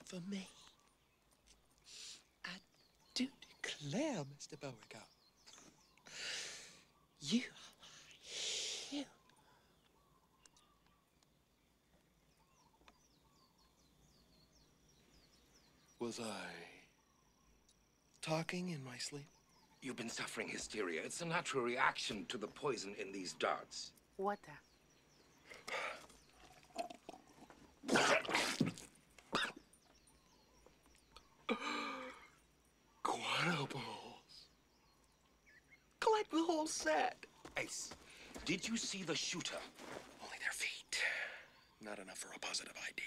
for me. I do declare, Mr. Beauregard, you are you. Was I talking in my sleep? You've been suffering hysteria. It's a natural reaction to the poison in these darts. Water. Quadables. Collect the whole set. Ace, did you see the shooter? Only their feet. Not enough for a positive ID.